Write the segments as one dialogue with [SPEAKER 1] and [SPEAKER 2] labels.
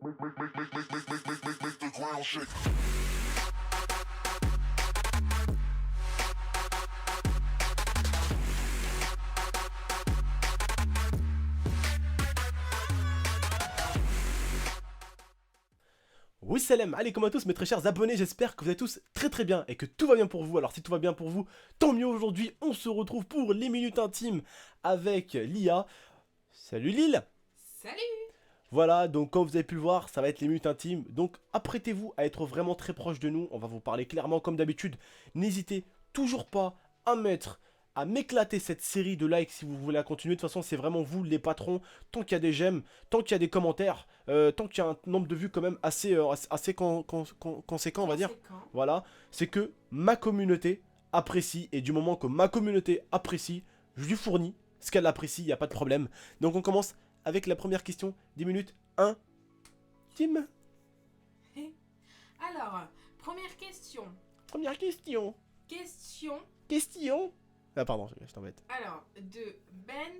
[SPEAKER 1] Make the ground shake.
[SPEAKER 2] Oui salam, allez à tous mes très chers abonnés, j'espère que vous allez tous très bien et que tout va bien pour vous. Alors si tout va bien pour vous, tant mieux. Aujourd'hui on se retrouve pour les minutes intimes avec Lia. Salut Lille.
[SPEAKER 3] Salut.
[SPEAKER 2] Voilà, donc comme vous avez pu le voir, ça va être les minutes intimes. Donc apprêtez-vous à être vraiment très proche de nous, on va vous parler clairement comme d'habitude. N'hésitez toujours pas à m'éclater cette série de likes si vous voulez la continuer. De toute façon, c'est vraiment vous les patrons. Tant qu'il y a des j'aime, tant qu'il y a des commentaires, tant qu'il y a un nombre de vues quand même assez conséquent, on va dire. Voilà, c'est que ma communauté apprécie. Et du moment que ma communauté apprécie, je lui fournis ce qu'elle apprécie, il n'y a pas de problème. Donc on commence avec la première question des minutes 1. Tim.
[SPEAKER 3] Alors, première question.
[SPEAKER 2] Première question.
[SPEAKER 3] Question.
[SPEAKER 2] Ah pardon, je t'embête.
[SPEAKER 3] Alors, de Ben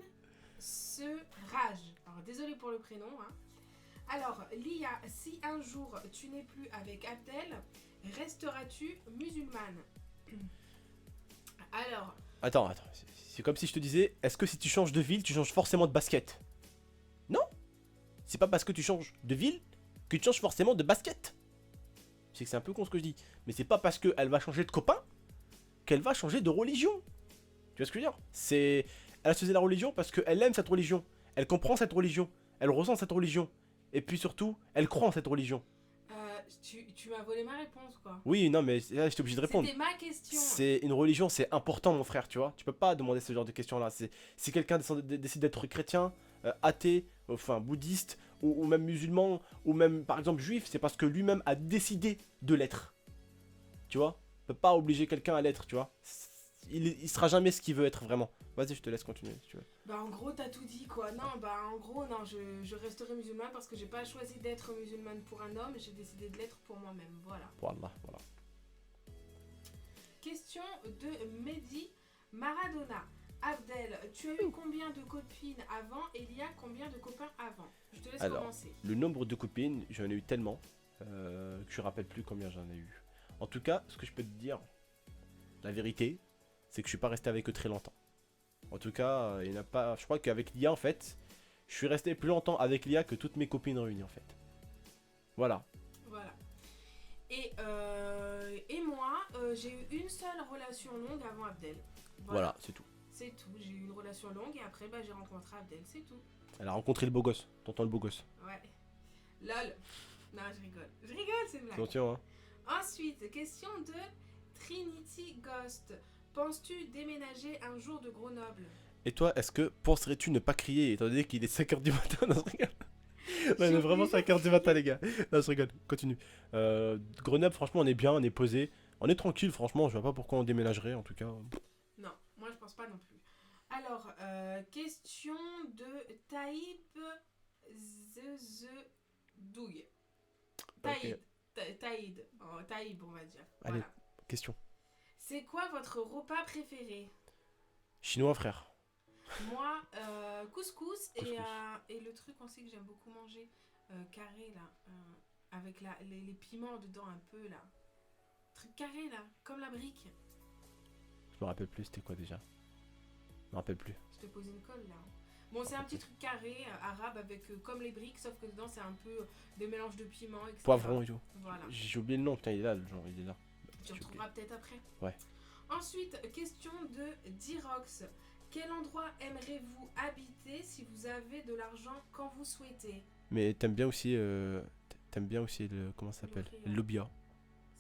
[SPEAKER 3] Serage. Alors, désolé pour le prénom. Hein. Alors, Lia, si un jour tu n'es plus avec Abdel, resteras-tu musulmane? Alors...
[SPEAKER 2] Attends, c'est comme si je te disais, est-ce que si tu changes de ville, tu changes forcément de basket? Non. C'est pas parce que tu changes de ville que tu changes forcément de basket. Je sais que c'est un peu con ce que je dis, mais c'est pas parce qu'elle va changer de copain qu'elle va changer de religion. Tu vois ce que je veux dire? Elle a choisi la religion parce qu'elle aime cette religion. Elle comprend cette religion. Elle ressent cette religion. Et puis surtout, elle croit en cette religion.
[SPEAKER 3] Tu m'as volé ma réponse, quoi.
[SPEAKER 2] Oui, non, mais là, j'étais obligé de répondre.
[SPEAKER 3] C'était ma question.
[SPEAKER 2] C'est une religion, c'est important, mon frère, tu vois. Tu peux pas demander ce genre de questions-là. Si quelqu'un décide d'être chrétien, athée, enfin bouddhiste, ou même musulman, ou même par exemple juif, c'est parce que lui-même a décidé de l'être. Tu vois? On peut pas obliger quelqu'un à l'être, tu vois. Il sera jamais ce qu'il veut être vraiment. Vas-y, je te laisse continuer si tu veux.
[SPEAKER 3] Bah en gros t'as tout dit quoi. Non bah en gros non je resterai musulmane parce que j'ai pas choisi d'être musulmane pour un homme, j'ai décidé de l'être pour moi-même. Voilà.
[SPEAKER 2] Voilà.
[SPEAKER 3] Question de Mehdi Maradona. Abdel, tu as eu combien de copines avant et Lia combien de copains avant? Je te laisse commencer.
[SPEAKER 2] Le nombre de copines, j'en ai eu tellement que je ne rappelle plus combien j'en ai eu. En tout cas, ce que je peux te dire, la vérité, c'est que je suis pas resté avec eux très longtemps. En tout cas, il n'y en a pas. Je crois qu'avec Lia, en fait, je suis resté plus longtemps avec Lia que toutes mes copines réunies, en fait. Voilà.
[SPEAKER 3] Et moi, j'ai eu une seule relation longue avant Abdel.
[SPEAKER 2] Voilà, c'est tout.
[SPEAKER 3] C'est tout. J'ai eu une relation longue et après, j'ai rencontré Abdel. C'est tout.
[SPEAKER 2] Elle a rencontré le beau gosse. T'entends le beau gosse?
[SPEAKER 3] Ouais. Lol. Non, je rigole. C'est une blague.
[SPEAKER 2] Attention, hein.
[SPEAKER 3] Ensuite, question de Trinity Ghost. Penses-tu déménager un jour de Grenoble?
[SPEAKER 2] Et toi, est-ce que penserais-tu ne pas crier étant donné qu'il est 5h du matin? Non, je rigole. Non, il est vraiment 5h du matin, les gars. Non, je rigole. Continue. Grenoble, franchement, on est bien, on est posé. On est tranquille, franchement. Je vois pas pourquoi on déménagerait, en tout cas.
[SPEAKER 3] Non, moi je pense pas non plus. Alors, question de Taïb Douille. Taïb, on va dire.
[SPEAKER 2] Allez,
[SPEAKER 3] voilà.
[SPEAKER 2] question.
[SPEAKER 3] C'est quoi votre repas préféré?
[SPEAKER 2] Chinois, frère.
[SPEAKER 3] Moi, couscous. Et le truc aussi que j'aime beaucoup manger, carré là, avec les piments dedans un peu là. Truc carré là, comme la brique.
[SPEAKER 2] Je me rappelle plus, c'était quoi déjà? Je me rappelle plus.
[SPEAKER 3] Je te pose une colle là. Bon, c'est un petit truc carré, arabe, avec comme les briques, sauf que dedans c'est un peu des mélanges de piments, etc.
[SPEAKER 2] Poivron et tout.
[SPEAKER 3] Voilà.
[SPEAKER 2] J'ai oublié le nom, putain, il est là, le genre, il est là.
[SPEAKER 3] Tu retrouveras peut-être après.
[SPEAKER 2] Ouais.
[SPEAKER 3] Ensuite, question de Dirox. Quel endroit aimeriez-vous habiter si vous avez de l'argent quand vous souhaitez?
[SPEAKER 2] Mais t'aimes bien aussi le... Comment ça s'appelle? Le loubia.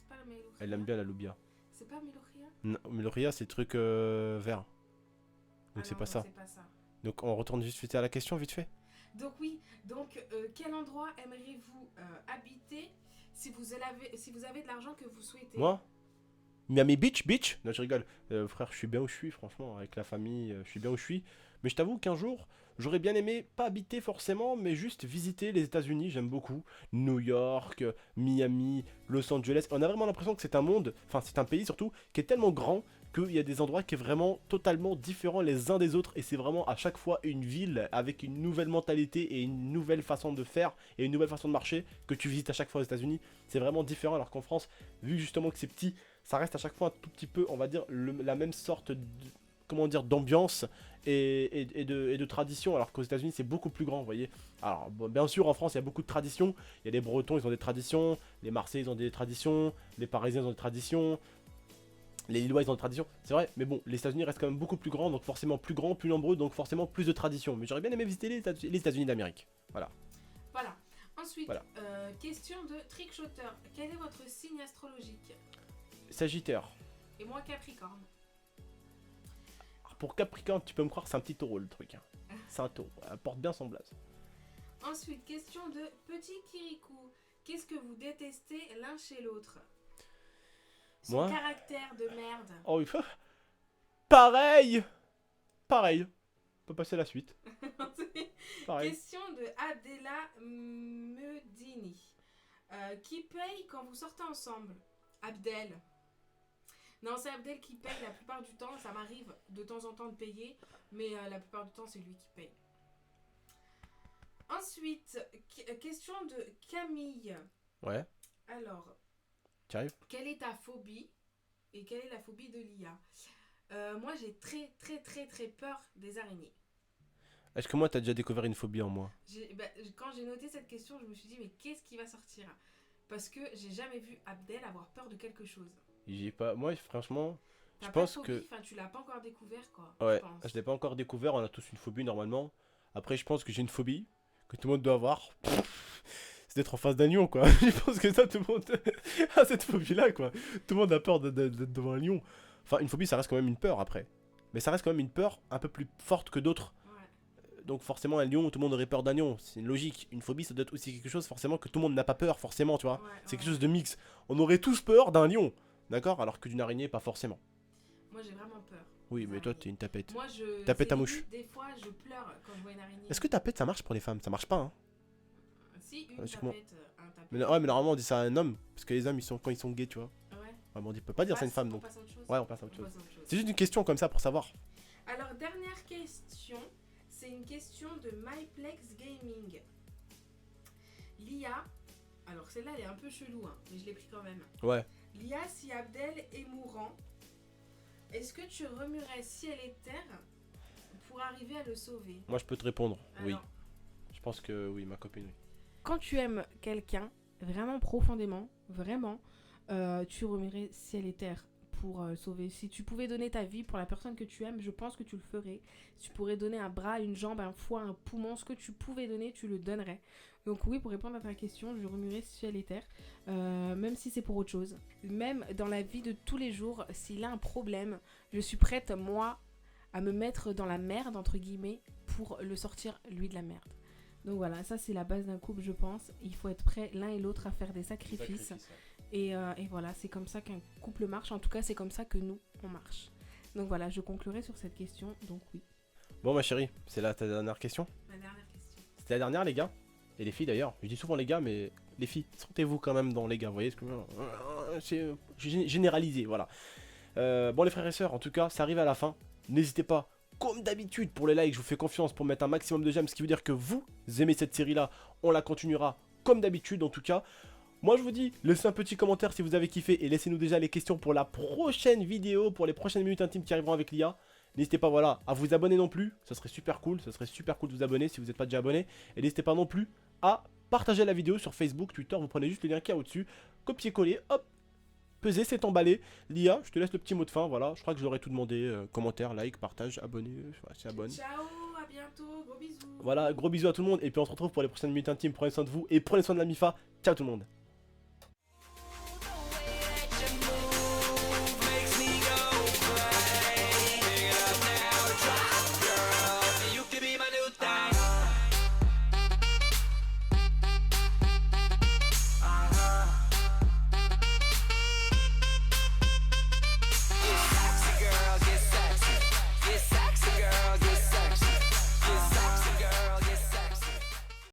[SPEAKER 3] C'est pas la Melouria.
[SPEAKER 2] Elle aime bien la loubia.
[SPEAKER 3] C'est pas Melouria?
[SPEAKER 2] Non, Melouria, c'est le truc vert. Donc c'est pas ça. Donc on retourne juste vite à la question, vite fait.
[SPEAKER 3] Donc oui, quel endroit aimeriez-vous habiter si vous avez de l'argent que vous souhaitez?
[SPEAKER 2] Moi? Miami Beach? Non, je rigole. Frère, je suis bien où je suis, franchement. Avec la famille, je suis bien où je suis. Mais je t'avoue qu'un jour, j'aurais bien aimé, pas habiter forcément, mais juste visiter les États-Unis. J'aime beaucoup. New York, Miami, Los Angeles. On a vraiment l'impression que c'est un monde, enfin, c'est un pays surtout, qui est tellement grand qu'il y a des endroits qui sont vraiment totalement différents les uns des autres. Et c'est vraiment à chaque fois une ville avec une nouvelle mentalité et une nouvelle façon de faire et une nouvelle façon de marcher que tu visites à chaque fois aux États-Unis. C'est vraiment différent, alors qu'en France, vu justement que c'est petit, ça reste à chaque fois un tout petit peu, on va dire, la même sorte de, comment dire, d'ambiance et de tradition, alors qu'aux États-Unis c'est beaucoup plus grand, vous voyez. Alors bon, bien sûr en France il y a beaucoup de traditions, il y a les Bretons ils ont des traditions, les Marseillais ils ont des traditions, les Parisiens ils ont des traditions, les Lillois ils ont des traditions, c'est vrai, mais bon, les États-Unis restent quand même beaucoup plus grands, donc forcément plus grands, plus nombreux, donc forcément plus de traditions. Mais j'aurais bien aimé visiter les États-Unis d'Amérique. Voilà.
[SPEAKER 3] Voilà. Ensuite,
[SPEAKER 2] Voilà.
[SPEAKER 3] Question de trickshotter. Quel est votre signe astrologique?
[SPEAKER 2] Sagittaire.
[SPEAKER 3] Et moi, Capricorne.
[SPEAKER 2] Alors, pour Capricorne, tu peux me croire, c'est un petit taureau le truc. Hein. C'est un taureau, elle porte bien son blaze.
[SPEAKER 3] Ensuite, question de Petit Kirikou. Qu'est-ce que vous détestez l'un chez l'autre? Son
[SPEAKER 2] Moi
[SPEAKER 3] caractère de merde.
[SPEAKER 2] Oh, il faut... Pareil. Pareil. On peut passer à la suite. Pareil.
[SPEAKER 3] Question de Abdella Medini. Qui paye quand vous sortez ensemble? Abdel. Non, c'est Abdel qui paye la plupart du temps. Ça m'arrive de temps en temps de payer, mais la plupart du temps, c'est lui qui paye. Ensuite, question de Camille.
[SPEAKER 2] Ouais.
[SPEAKER 3] Alors,
[SPEAKER 2] Tu arrives?
[SPEAKER 3] quelle est ta phobie et quelle est la phobie de Lia? Moi, j'ai très peur des araignées.
[SPEAKER 2] Est-ce que moi t'as déjà découvert une phobie en moi?
[SPEAKER 3] Quand j'ai noté cette question, je me suis dit, mais qu'est-ce qui va sortir? Parce que j'ai jamais vu Abdel avoir peur de quelque chose.
[SPEAKER 2] J'ai pas... Moi franchement,
[SPEAKER 3] T'as
[SPEAKER 2] je
[SPEAKER 3] pas de
[SPEAKER 2] pense
[SPEAKER 3] phobie,
[SPEAKER 2] que...
[SPEAKER 3] enfin, tu l'as pas encore découvert, quoi.
[SPEAKER 2] Ouais,
[SPEAKER 3] Je pense.
[SPEAKER 2] je l'ai pas encore découvert, on a tous une phobie normalement. Après je pense que j'ai une phobie que tout le monde doit avoir. C'est d'être en face d'un lion quoi. Je pense que ça tout le monde a cette phobie là quoi. Tout le monde a peur d'être devant un lion. Enfin une phobie ça reste quand même une peur après. Mais ça reste quand même une peur un peu plus forte que d'autres.
[SPEAKER 3] Ouais.
[SPEAKER 2] Donc forcément un lion, tout le monde aurait peur d'un lion. C'est une logique. Une phobie ça doit être aussi quelque chose forcément que tout le monde n'a pas peur forcément tu vois.
[SPEAKER 3] Ouais,
[SPEAKER 2] C'est quelque
[SPEAKER 3] ouais.
[SPEAKER 2] chose de mix. On aurait tous peur d'un lion. D'accord? Alors que d'une araignée pas forcément.
[SPEAKER 3] Moi, j'ai vraiment peur.
[SPEAKER 2] Oui
[SPEAKER 3] des
[SPEAKER 2] mais toi
[SPEAKER 3] araignées.
[SPEAKER 2] t'es une tapette.
[SPEAKER 3] Moi, je.
[SPEAKER 2] Tapette
[SPEAKER 3] c'est
[SPEAKER 2] à mouche.
[SPEAKER 3] limite, des fois, je pleure quand je vois une araignée.
[SPEAKER 2] Est-ce que tapette ça marche pour les femmes? Ça marche pas hein.
[SPEAKER 3] Si, une
[SPEAKER 2] Parce que moi-
[SPEAKER 3] tapette, un tapette.
[SPEAKER 2] Mais, ouais, mais normalement on dit ça à un homme, parce que les hommes ils sont quand ils sont gays, tu vois.
[SPEAKER 3] Ouais.
[SPEAKER 2] Ouais, mais on dit, peut pas dire ça à une femme
[SPEAKER 3] On
[SPEAKER 2] donc.
[SPEAKER 3] passe à autre chose.
[SPEAKER 2] Ouais, on passe à autre
[SPEAKER 3] On
[SPEAKER 2] chose.
[SPEAKER 3] passe à autre chose.
[SPEAKER 2] C'est juste une question comme ça pour savoir.
[SPEAKER 3] Alors, dernière question. C'est une question de MyPlex Gaming. Lia. Alors, celle-là, elle est un peu chelou, hein, mais je l'ai pris quand même.
[SPEAKER 2] Ouais.
[SPEAKER 3] Lia, si Abdel est mourant, est-ce que tu remuerais ciel et terre pour arriver à le sauver?
[SPEAKER 2] Moi je peux te répondre. Oui.
[SPEAKER 3] Alors,
[SPEAKER 2] Je pense que oui, ma copine, oui.
[SPEAKER 3] quand tu aimes quelqu'un, vraiment profondément, vraiment, tu remuerais ciel et terre pour sauver. Si tu pouvais donner ta vie pour la personne que tu aimes, je pense que tu le ferais. Si tu pourrais donner un bras, une jambe, un foie, un poumon, ce que tu pouvais donner, tu le donnerais. Donc oui, pour répondre à ta question, je remuerais ciel et terre, même si c'est pour autre chose. Même dans la vie de tous les jours, s'il a un problème, je suis prête, moi, à me mettre dans la merde, entre guillemets, pour le sortir, lui, de la merde. Donc voilà, ça c'est la base d'un couple, je pense. Il faut être prêt l'un et l'autre à faire des sacrifices. Et voilà, c'est comme ça qu'un couple marche. En tout cas, c'est comme ça que nous, on marche. Donc voilà, je conclurai sur cette question. Donc oui.
[SPEAKER 2] Bon ma chérie, c'est là ta dernière question.
[SPEAKER 3] Ma dernière question.
[SPEAKER 2] C'était la dernière les gars. Et les filles d'ailleurs. Je dis souvent les gars, mais les filles, sentez-vous quand même dans les gars. Vous voyez ce que c'est généralisé, voilà. Bon les frères et sœurs, en tout cas, ça arrive à la fin. N'hésitez pas. Comme d'habitude pour les likes, je vous fais confiance pour mettre un maximum de j'aime, ce qui veut dire que vous aimez cette série là, on la continuera comme d'habitude en tout cas. Moi je vous dis, laissez un petit commentaire si vous avez kiffé et laissez-nous déjà les questions pour la prochaine vidéo, pour les prochaines minutes intimes qui arriveront avec l'IA. N'hésitez pas voilà, à vous abonner non plus, ça serait super cool de vous abonner si vous n'êtes pas déjà abonné. Et n'hésitez pas non plus à partager la vidéo sur Facebook, Twitter, vous prenez juste le lien qui est au-dessus, copier-coller, hop, peser, c'est emballé. L'IA, je te laisse le petit mot de fin, voilà, je crois que je leur ai tout demandé, commentaire, like, partage, abonné, c'est abonne.
[SPEAKER 3] Ciao, à bientôt, gros bisous.
[SPEAKER 2] Voilà, gros bisous à tout le monde et puis on se retrouve pour les prochaines minutes intimes, prenez soin de vous et prenez soin de la MIFA, ciao tout le monde.